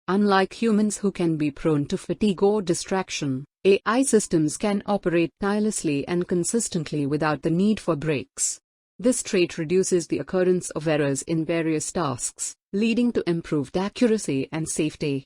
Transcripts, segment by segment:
Unlike humans who can be prone to fatigue or distraction, AI systems can operate tirelessly and consistently without the need for breaks. This trait reduces the occurrence of errors in various tasks, leading to improved accuracy and safety.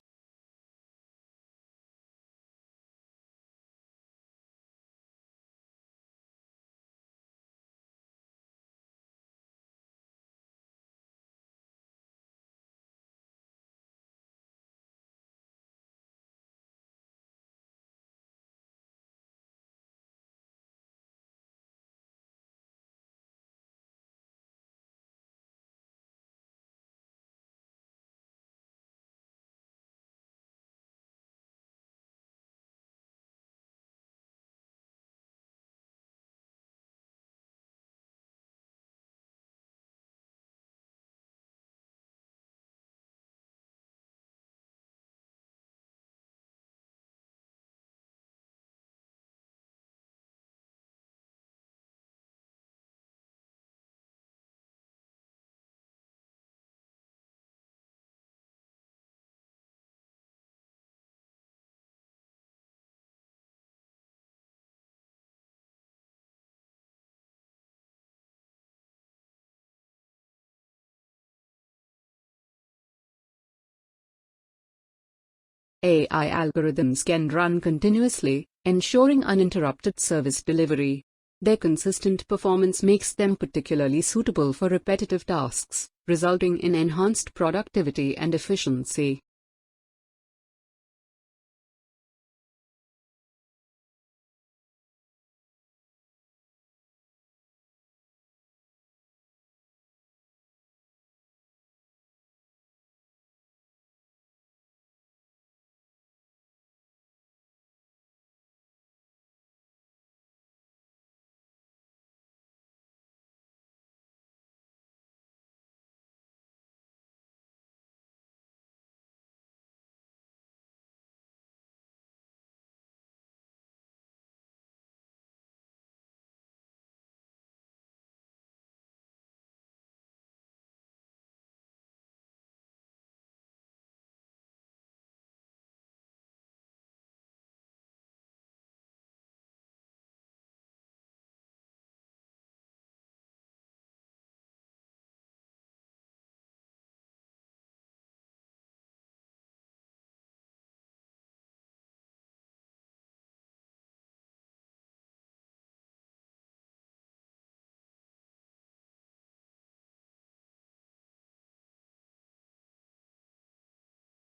AI algorithms can run continuously, ensuring uninterrupted service delivery. Their consistent performance makes them particularly suitable for repetitive tasks, resulting in enhanced productivity and efficiency.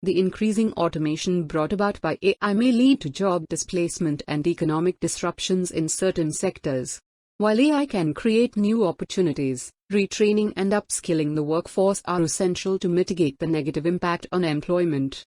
The increasing automation brought about by AI may lead to job displacement and economic disruptions in certain sectors. While AI can create new opportunities, retraining and upskilling the workforce are essential to mitigate the negative impact on employment.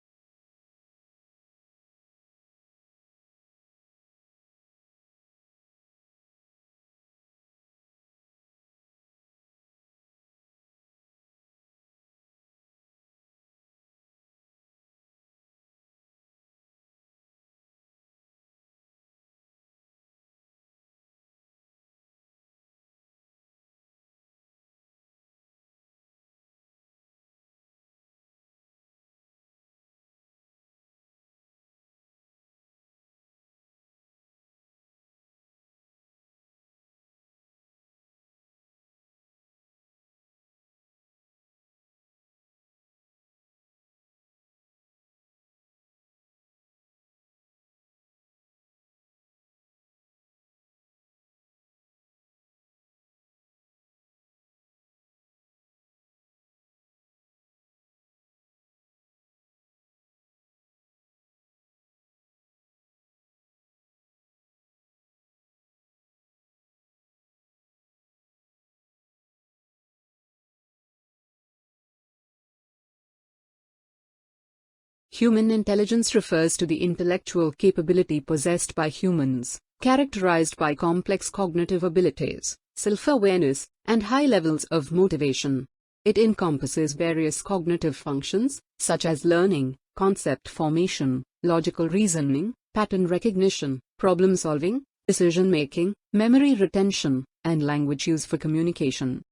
Human intelligence refers to the intellectual capability possessed by humans, characterized by complex cognitive abilities, self-awareness, and high levels of motivation. It encompasses various cognitive functions, such as learning, concept formation, logical reasoning, pattern recognition, problem solving, decision making, memory retention, and language use for communication.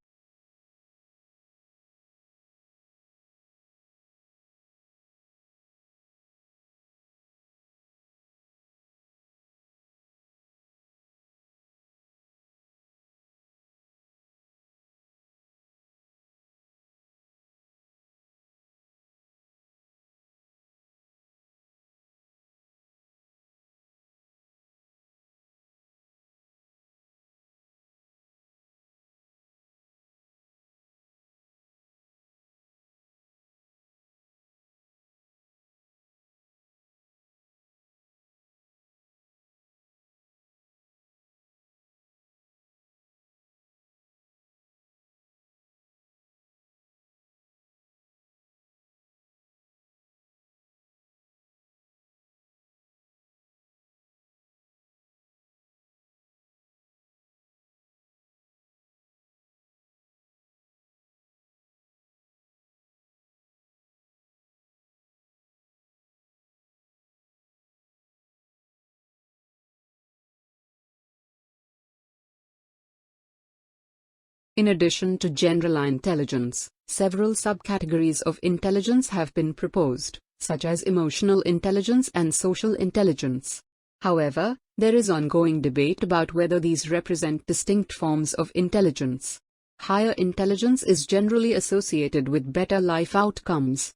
In addition to general intelligence, several subcategories of intelligence have been proposed, such as emotional intelligence and social intelligence. However, there is ongoing debate about whether these represent distinct forms of intelligence. Higher intelligence is generally associated with better life outcomes.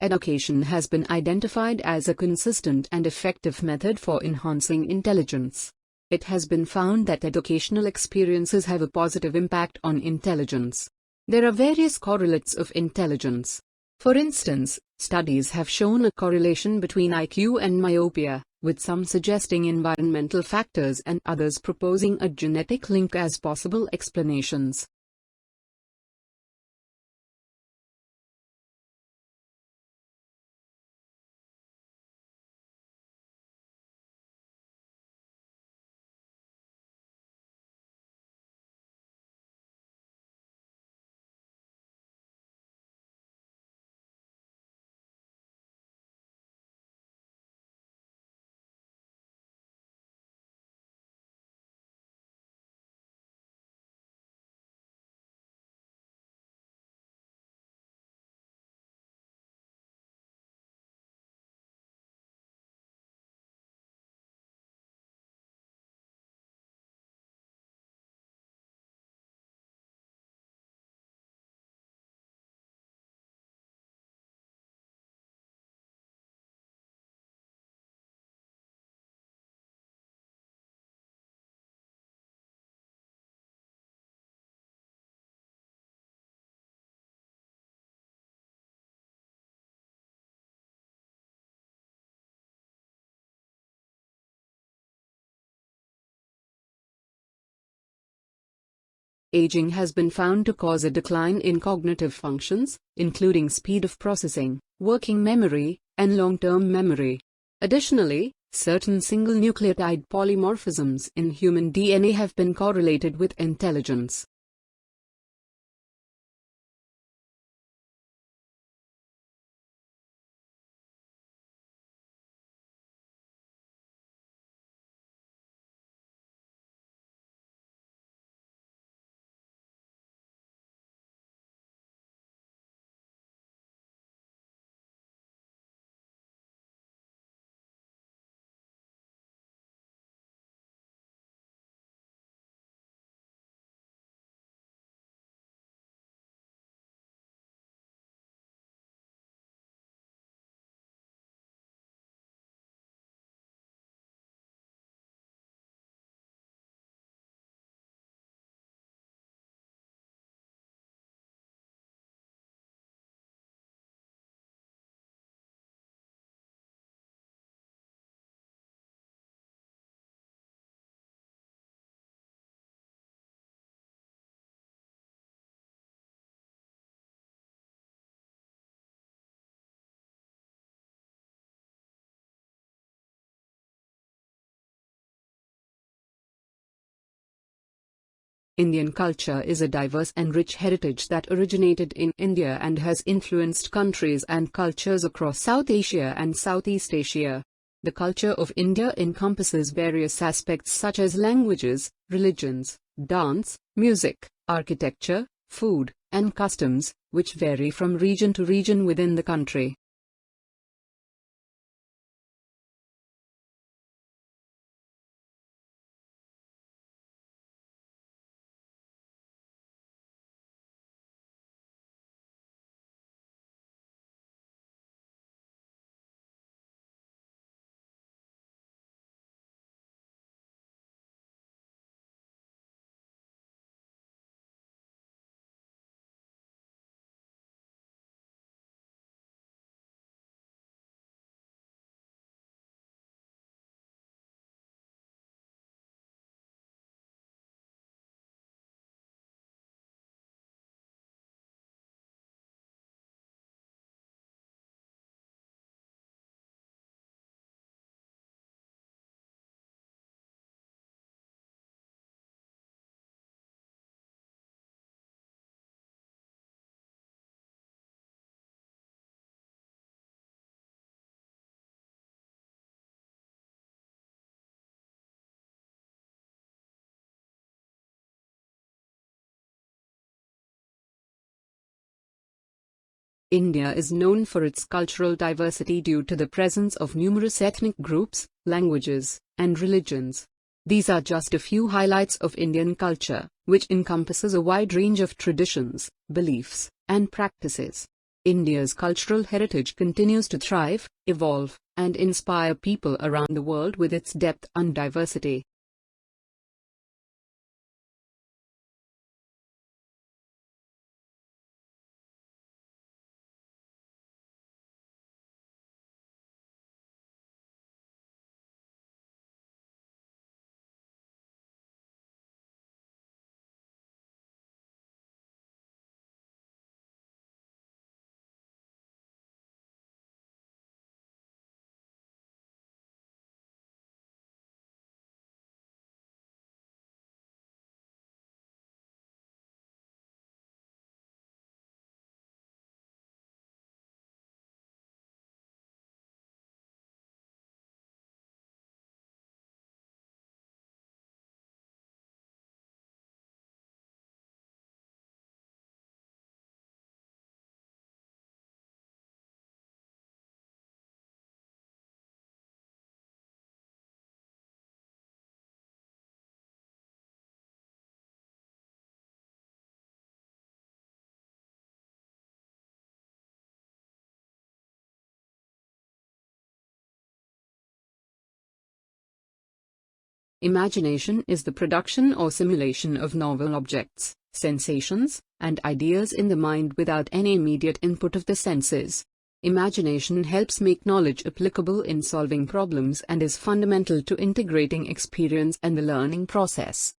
Education has been identified as a consistent and effective method for enhancing intelligence. It has been found that educational experiences have a positive impact on intelligence. There are various correlates of intelligence. For instance, studies have shown a correlation between IQ and myopia, with some suggesting environmental factors and others proposing a genetic link as possible explanations. Aging has been found to cause a decline in cognitive functions, including speed of processing, working memory, and long-term memory. Additionally, certain single nucleotide polymorphisms in human DNA have been correlated with intelligence. Indian culture is a diverse and rich heritage that originated in India and has influenced countries and cultures across South Asia and Southeast Asia. The culture of India encompasses various aspects such as languages, religions, dance, music, architecture, food, and customs, which vary from region to region within the country. India is known for its cultural diversity due to the presence of numerous ethnic groups, languages, and religions. These are just a few highlights of Indian culture, which encompasses a wide range of traditions, beliefs, and practices. India's cultural heritage continues to thrive, evolve, and inspire people around the world with its depth and diversity. Imagination is the production or simulation of novel objects, sensations, and ideas in the mind without any immediate input of the senses. Imagination helps make knowledge applicable in solving problems and is fundamental to integrating experience and the learning process.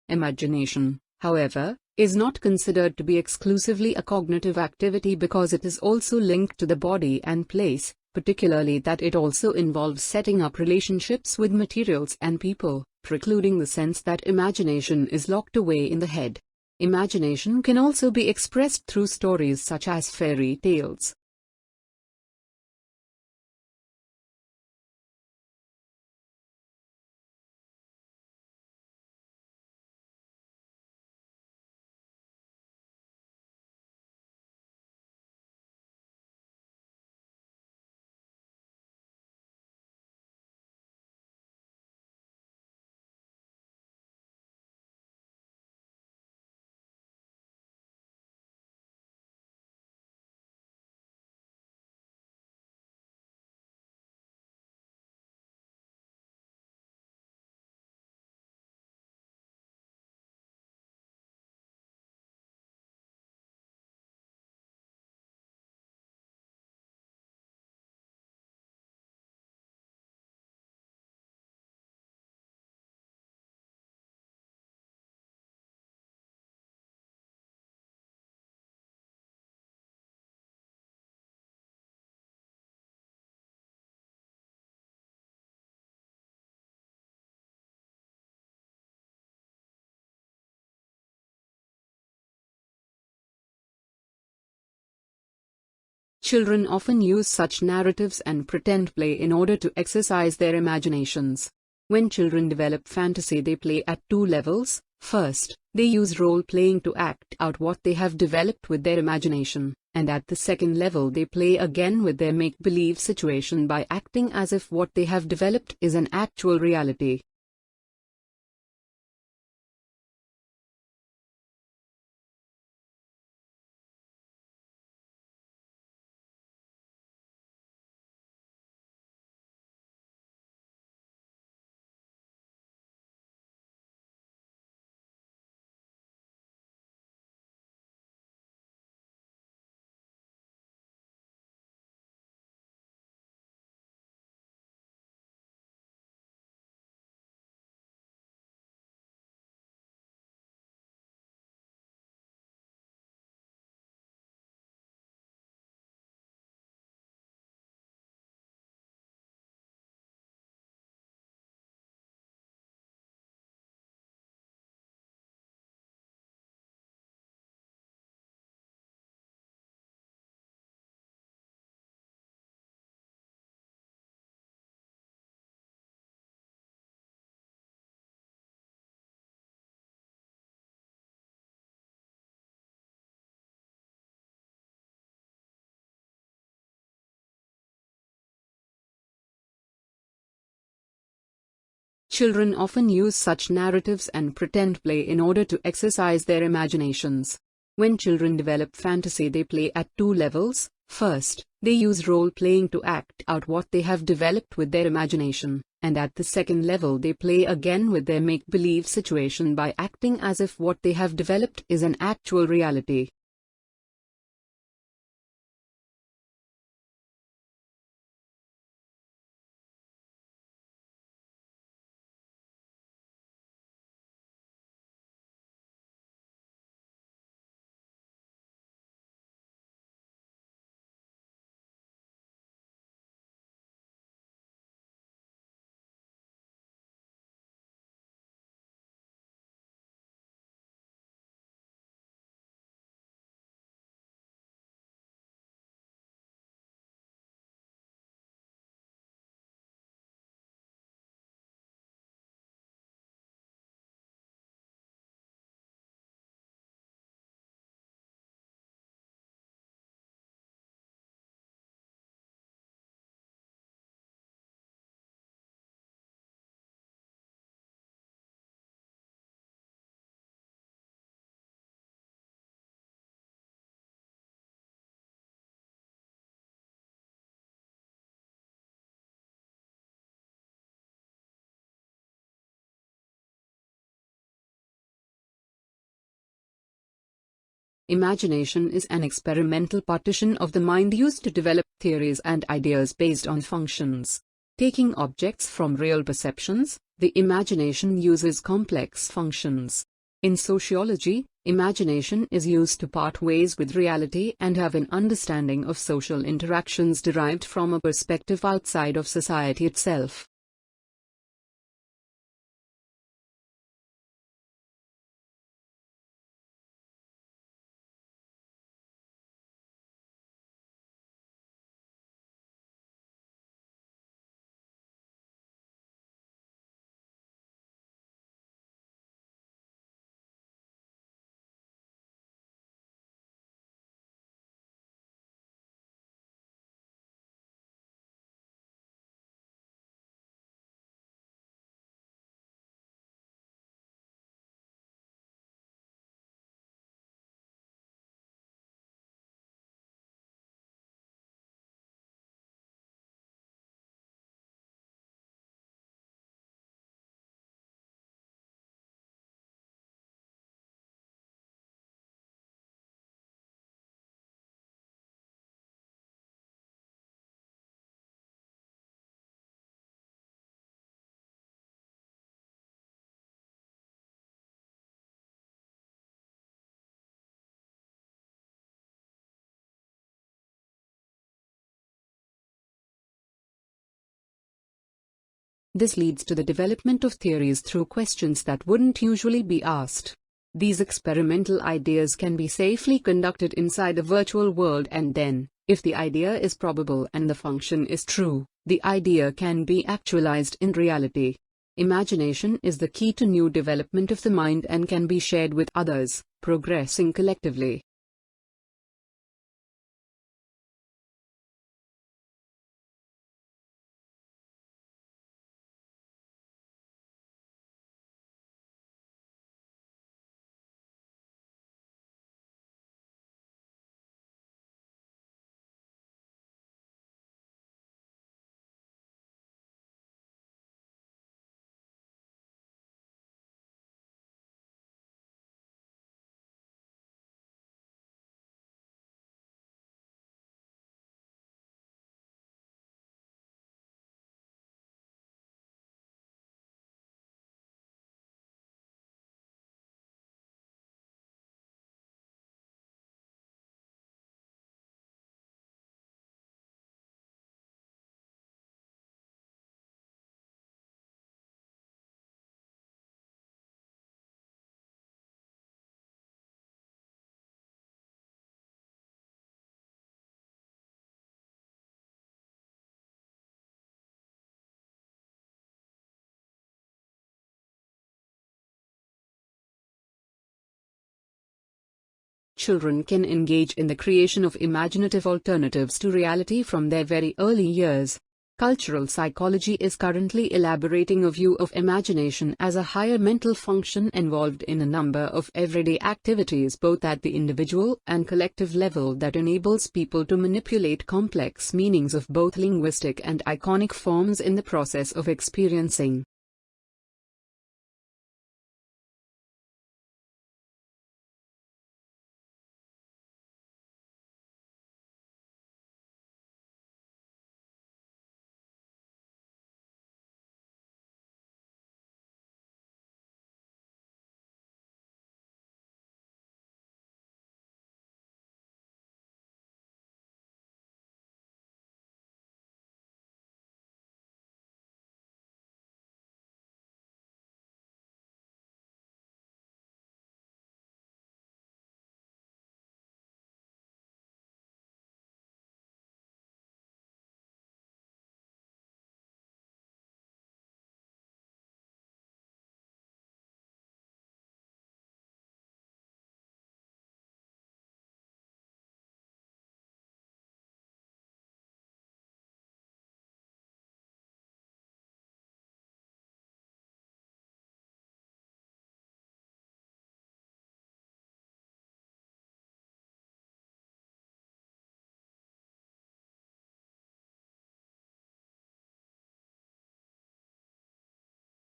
Imagination, however, is not considered to be exclusively a cognitive activity because it is also linked to the body and place, particularly that it also involves setting up relationships with materials and people, precluding the sense that imagination is locked away in the head. Imagination can also be expressed through stories such as fairy tales, Children often use such narratives and pretend play in order to exercise their imaginations. When children develop fantasy, they play at two levels. First, they use role-playing to act out what they have developed with their imagination, and at the second level they play again with their make-believe situation by acting as if what they have developed is an actual reality. Children often use such narratives and pretend play in order to exercise their imaginations. When children develop fantasy, they play at two levels. First, they use role-playing to act out what they have developed with their imagination, and at the second level they play again with their make-believe situation by acting as if what they have developed is an actual reality. Imagination is an experimental partition of the mind used to develop theories and ideas based on functions. Taking objects from real perceptions, the imagination uses complex functions. In sociology, imagination is used to part ways with reality and have an understanding of social interactions derived from a perspective outside of society itself. This leads to the development of theories through questions that wouldn't usually be asked. These experimental ideas can be safely conducted inside a virtual world and then, If the idea is probable and the function is true, the idea can be actualized in reality. Imagination is the key to new development of the mind and can be shared with others, progressing collectively. Children can engage in the creation of imaginative alternatives to reality from their very early years. Cultural psychology is currently elaborating a view of imagination as a higher mental function involved in a number of everyday activities both at the individual and collective level that enables people to manipulate complex meanings of both linguistic and iconic forms in the process of experiencing.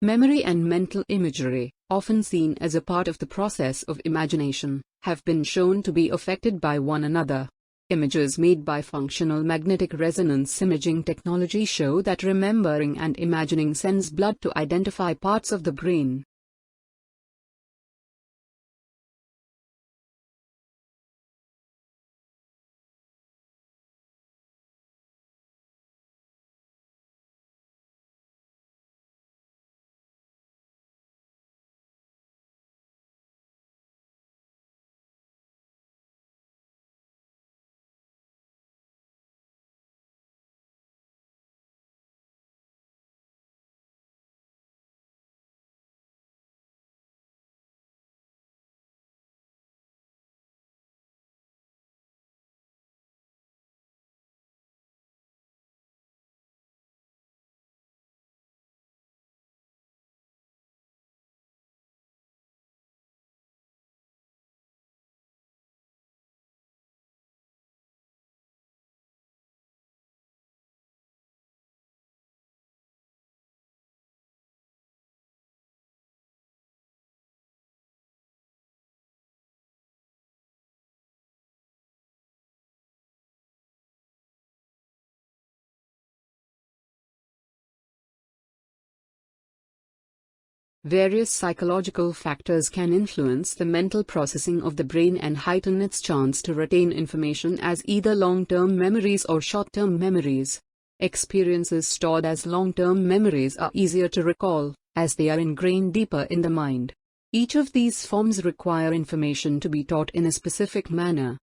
Memory and mental imagery, often seen as a part of the process of imagination, have been shown to be affected by one another. Images made by functional magnetic resonance imaging technology show that remembering and imagining sends blood to identify parts of the brain. Various psychological factors can influence the mental processing of the brain and heighten its chance to retain information as either long-term memories or short-term memories. Experiences stored as long-term memories are easier to recall, as they are ingrained deeper in the mind. Each of these forms require information to be taught in a specific manner.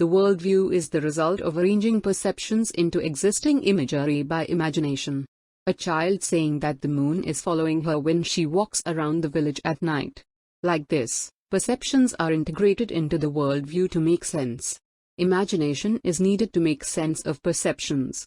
The worldview is the result of arranging perceptions into existing imagery by imagination. A child saying that the moon is following her when she walks around the village at night. Like this, perceptions are integrated into the worldview to make sense. Imagination is needed to make sense of perceptions.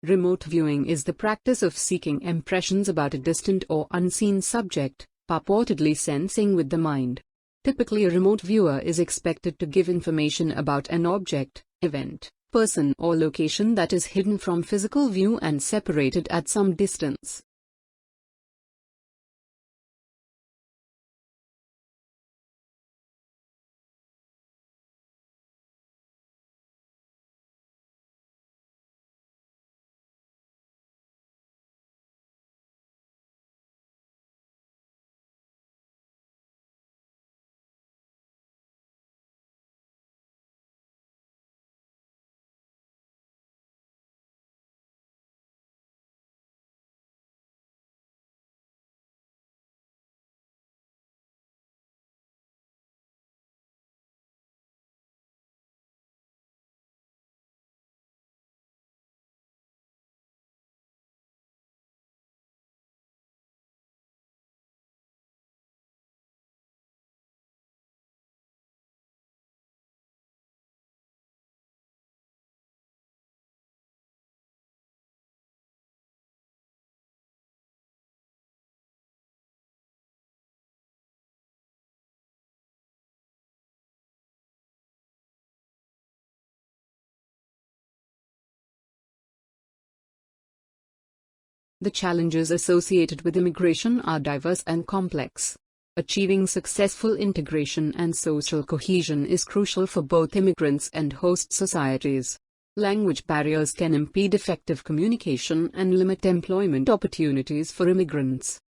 Remote viewing is the practice of seeking impressions about a distant or unseen subject, purportedly sensing with the mind. Typically, a remote viewer is expected to give information about an object, event, person or location that is hidden from physical view and separated at some distance. The challenges associated with immigration are diverse and complex. Achieving successful integration and social cohesion is crucial for both immigrants and host societies. Language barriers can impede effective communication and limit employment opportunities for immigrants.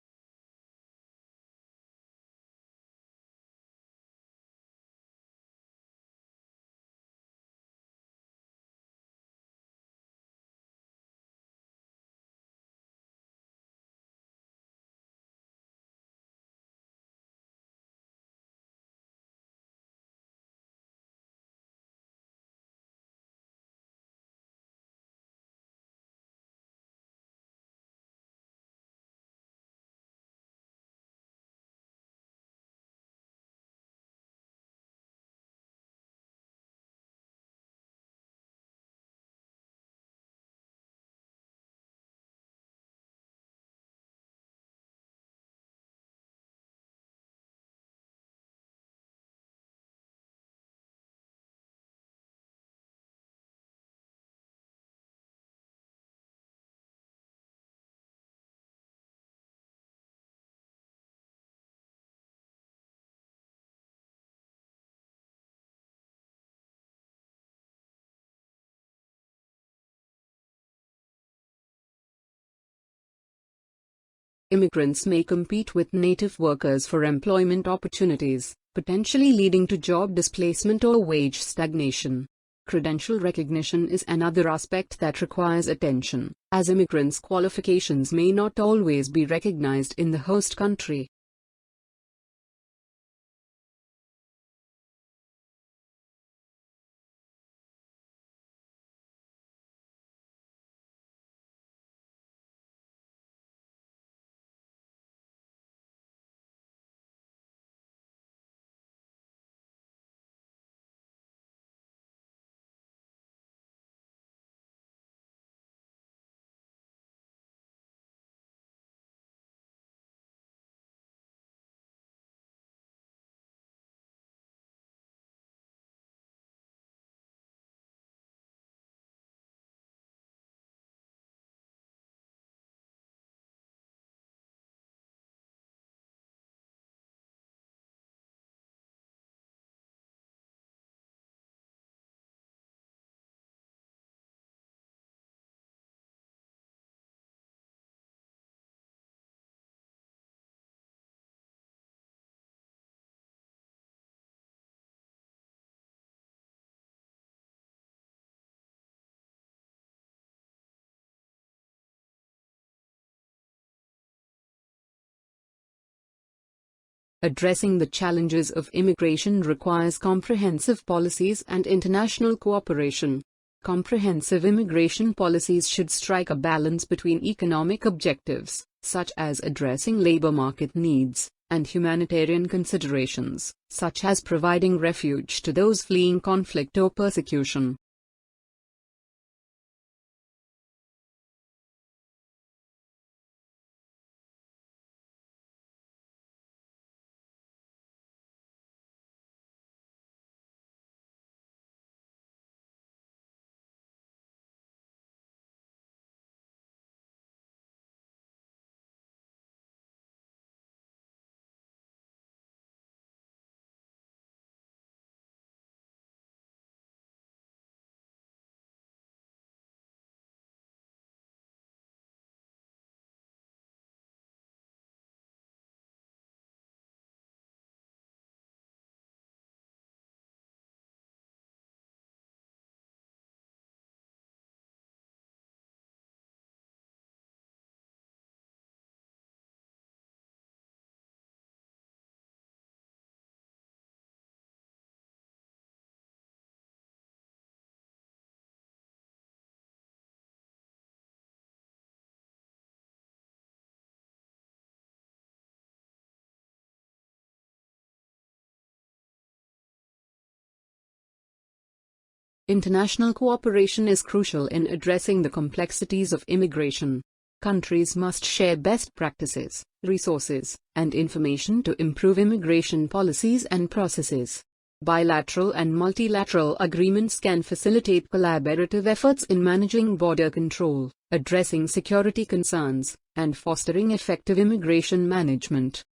Immigrants may compete with native workers for employment opportunities, potentially leading to job displacement or wage stagnation. Credential recognition is another aspect that requires attention, as immigrants' qualifications may not always be recognized in the host country. Addressing the challenges of immigration requires comprehensive policies and international cooperation. Comprehensive immigration policies should strike a balance between economic objectives, such as addressing labor market needs, and humanitarian considerations, such as providing refuge to those fleeing conflict or persecution. International cooperation is crucial in addressing the complexities of immigration. Countries must share best practices, resources, and information to improve immigration policies and processes. Bilateral and multilateral agreements can facilitate collaborative efforts in managing border control, addressing security concerns, and fostering effective immigration management.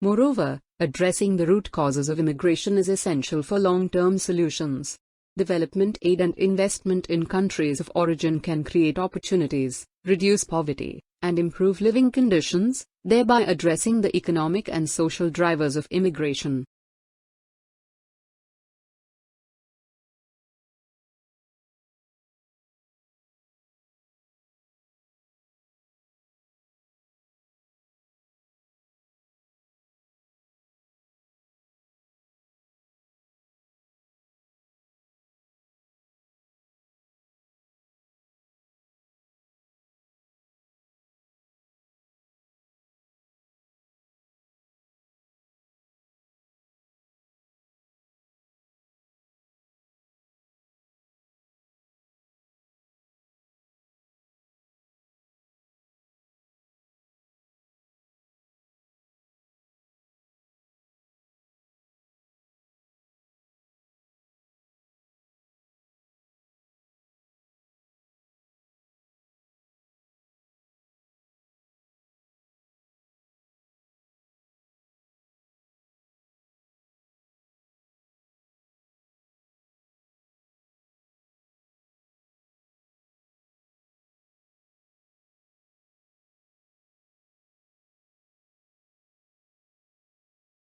Moreover, addressing the root causes of immigration is essential for long-term solutions. Development aid and investment in countries of origin can create opportunities, reduce poverty, and improve living conditions, thereby addressing the economic and social drivers of immigration.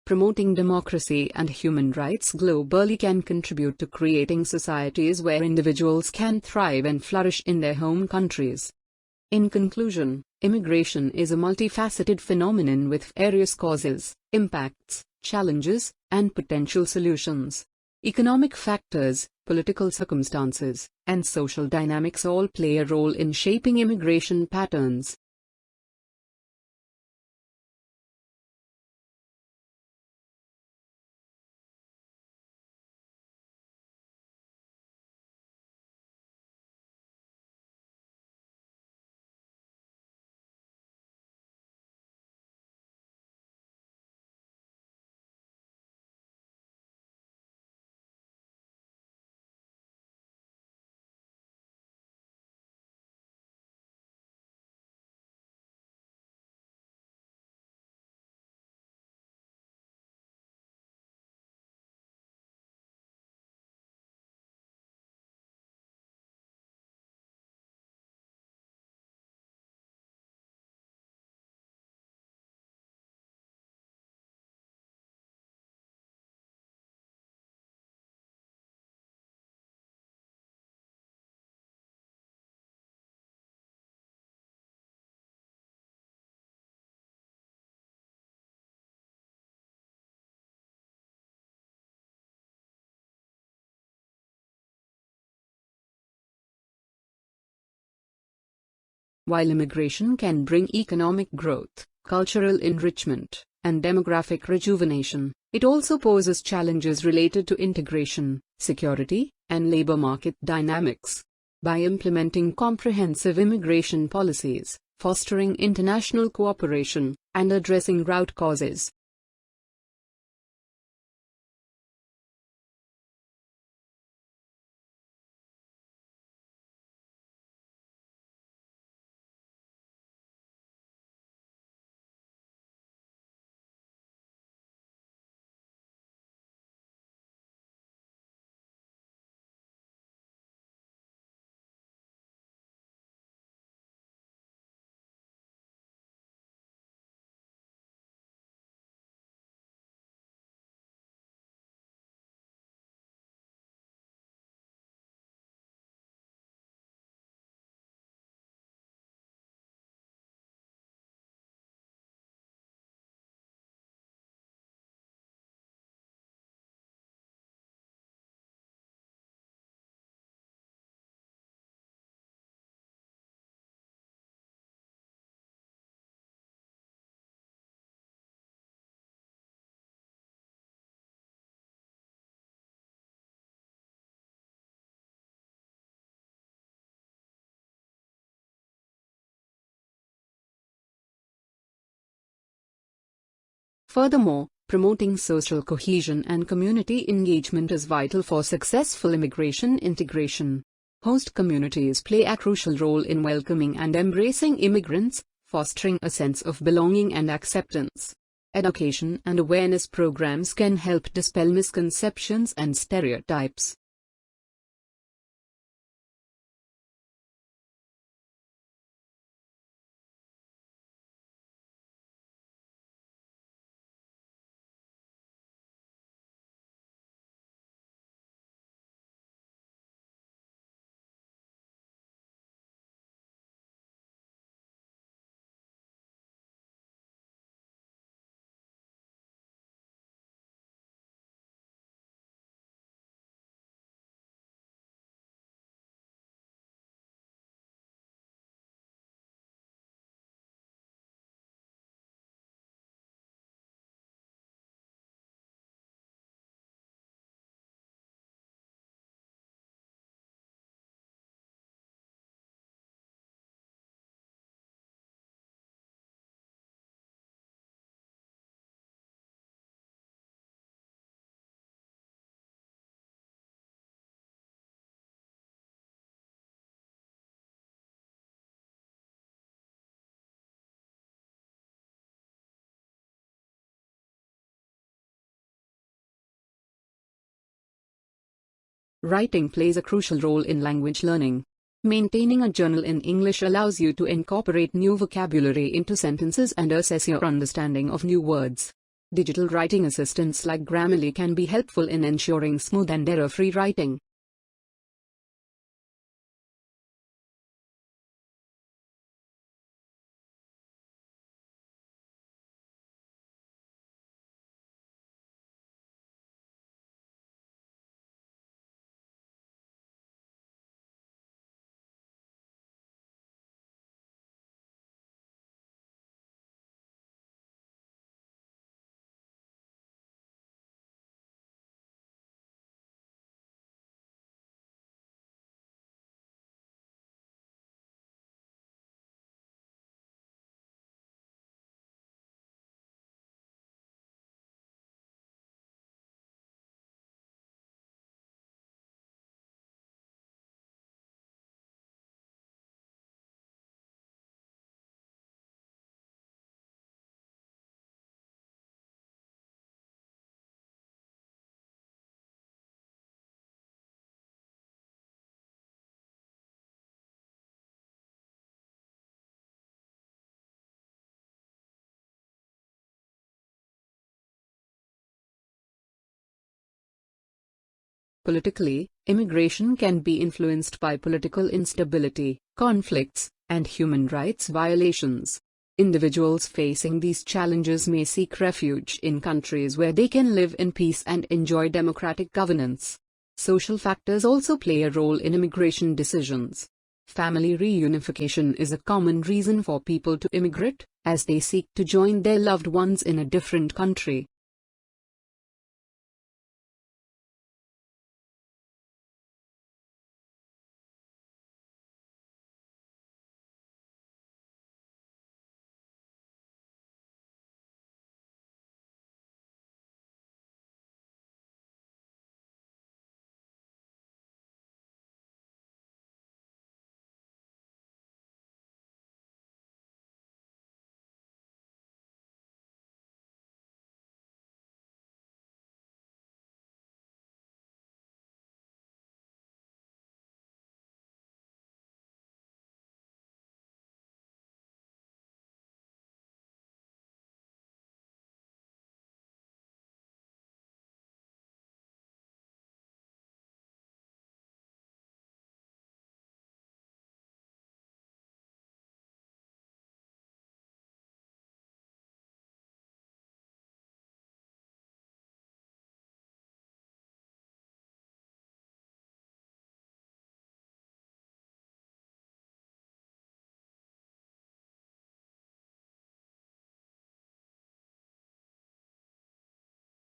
Promoting democracy and human rights globally can contribute to creating societies where individuals can thrive and flourish in their home countries. In conclusion, immigration is a multifaceted phenomenon with various causes, impacts, challenges, and potential solutions. Economic factors, political circumstances, and social dynamics all play a role in shaping immigration patterns. While immigration can bring economic growth, cultural enrichment, and demographic rejuvenation, it also poses challenges related to integration, security, and labor market dynamics. By implementing comprehensive immigration policies, fostering international cooperation, and addressing root causes, furthermore, promoting social cohesion and community engagement is vital for successful immigration integration. Host communities play a crucial role in welcoming and embracing immigrants, fostering a sense of belonging and acceptance. Education and awareness programs can help dispel misconceptions and stereotypes. Writing plays a crucial role in language learning. Maintaining a journal in English allows you to incorporate new vocabulary into sentences and assess your understanding of new words. Digital writing assistants like Grammarly can be helpful in ensuring smooth and error-free writing. Politically, immigration can be influenced by political instability, conflicts, and human rights violations. Individuals facing these challenges may seek refuge in countries where they can live in peace and enjoy democratic governance. Social factors also play a role in immigration decisions. Family reunification is a common reason for people to immigrate, as they seek to join their loved ones in a different country.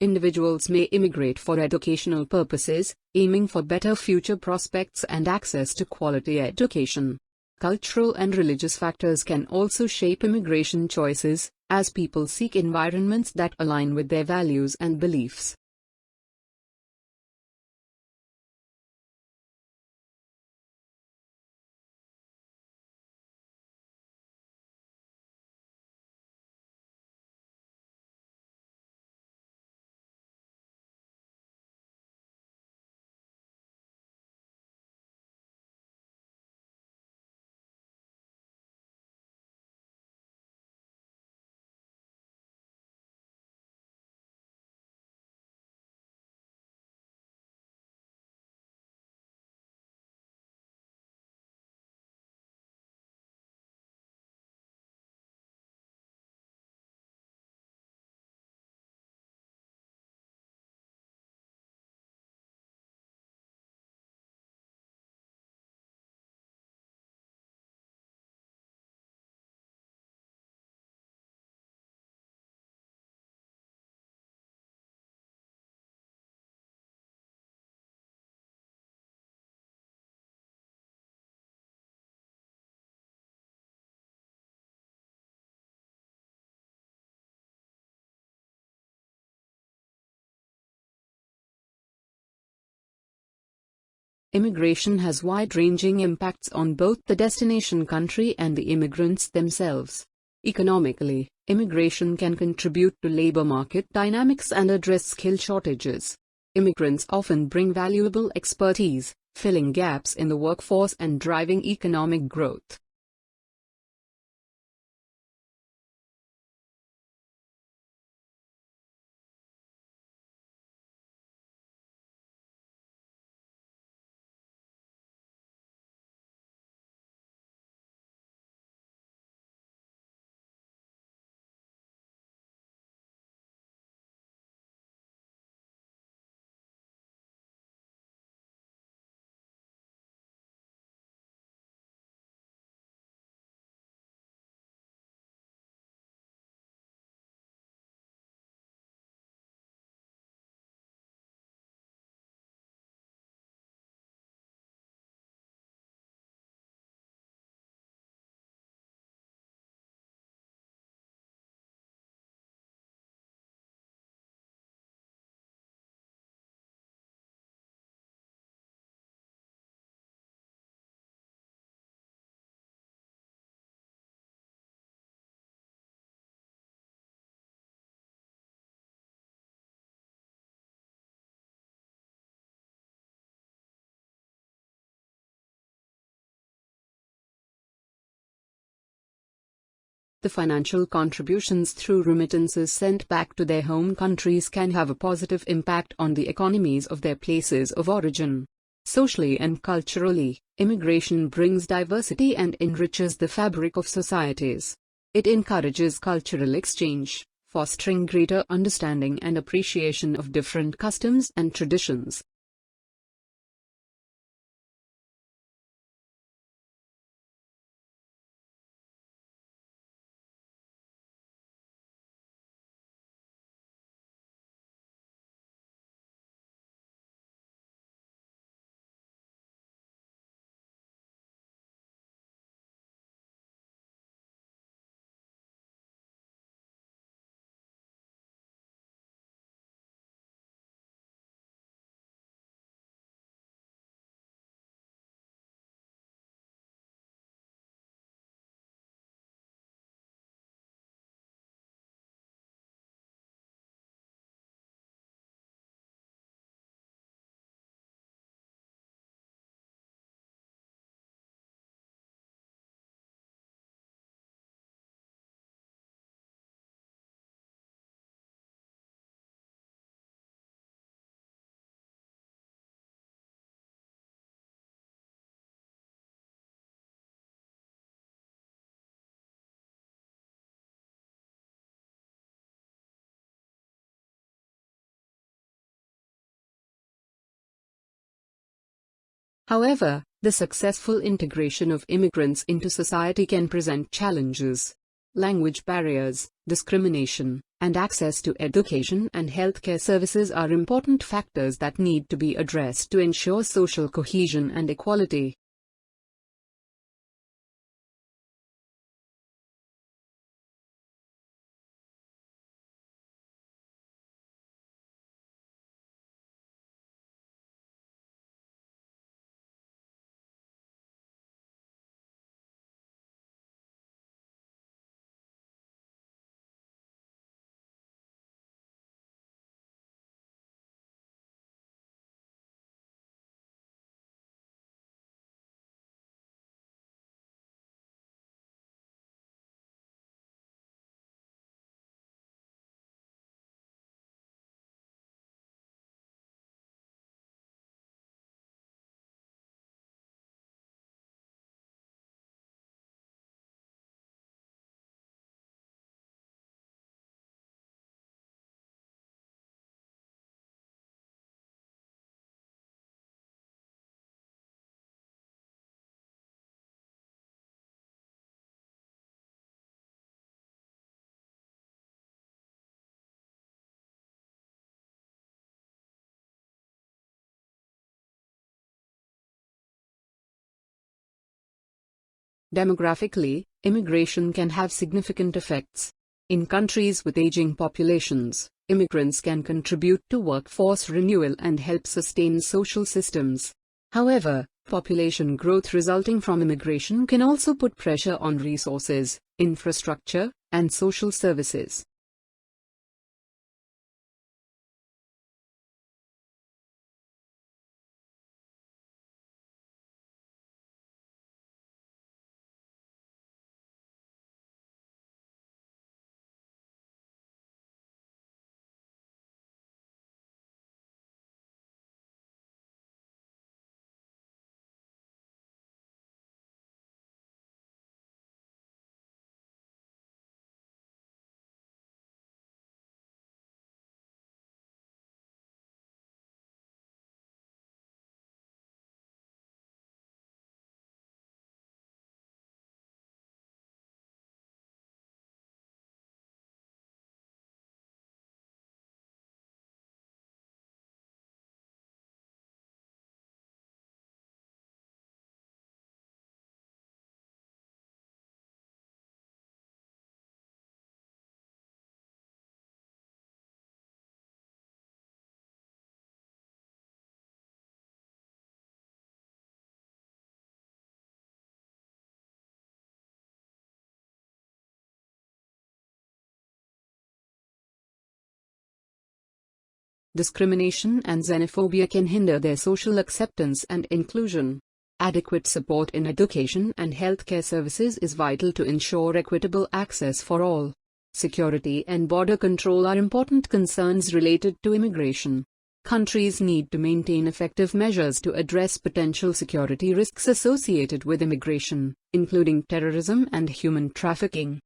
Individuals may immigrate for educational purposes, aiming for better future prospects and access to quality education. Cultural and religious factors can also shape immigration choices, as people seek environments that align with their values and beliefs. Immigration has wide-ranging impacts on both the destination country and the immigrants themselves. Economically, immigration can contribute to labor market dynamics and address skill shortages. Immigrants often bring valuable expertise, filling gaps in the workforce and driving economic growth. The financial contributions through remittances sent back to their home countries can have a positive impact on the economies of their places of origin. Socially and culturally, immigration brings diversity and enriches the fabric of societies. It encourages cultural exchange, fostering greater understanding and appreciation of different customs and traditions. However, the successful integration of immigrants into society can present challenges. Language barriers, discrimination, and access to education and healthcare services are important factors that need to be addressed to ensure social cohesion and equality. Demographically, immigration can have significant effects. In countries with aging populations, immigrants can contribute to workforce renewal and help sustain social systems. However, population growth resulting from immigration can also put pressure on resources, infrastructure, and social services. Discrimination and xenophobia can hinder their social acceptance and inclusion. Adequate support in education and healthcare services is vital to ensure equitable access for all. Security and border control are important concerns related to immigration. Countries need to maintain effective measures to address potential security risks associated with immigration, including terrorism and human trafficking.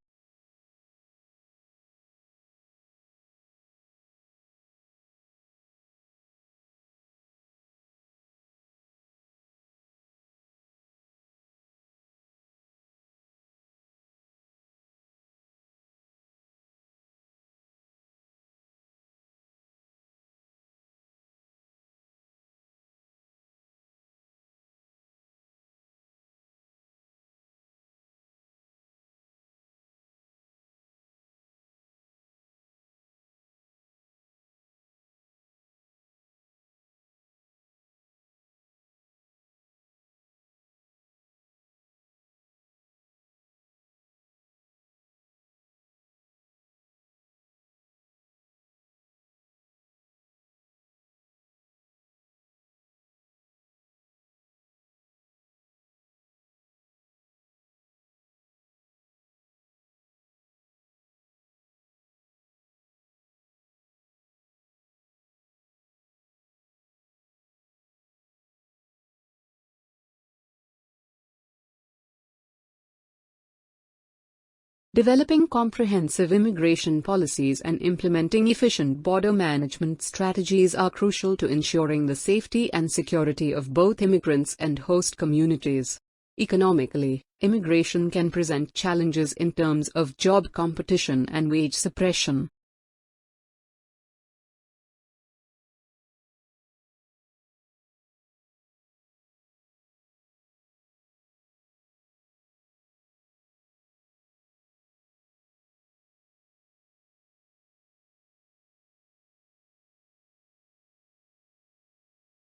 Developing comprehensive immigration policies and implementing efficient border management strategies are crucial to ensuring the safety and security of both immigrants and host communities. Economically, immigration can present challenges in terms of job competition and wage suppression.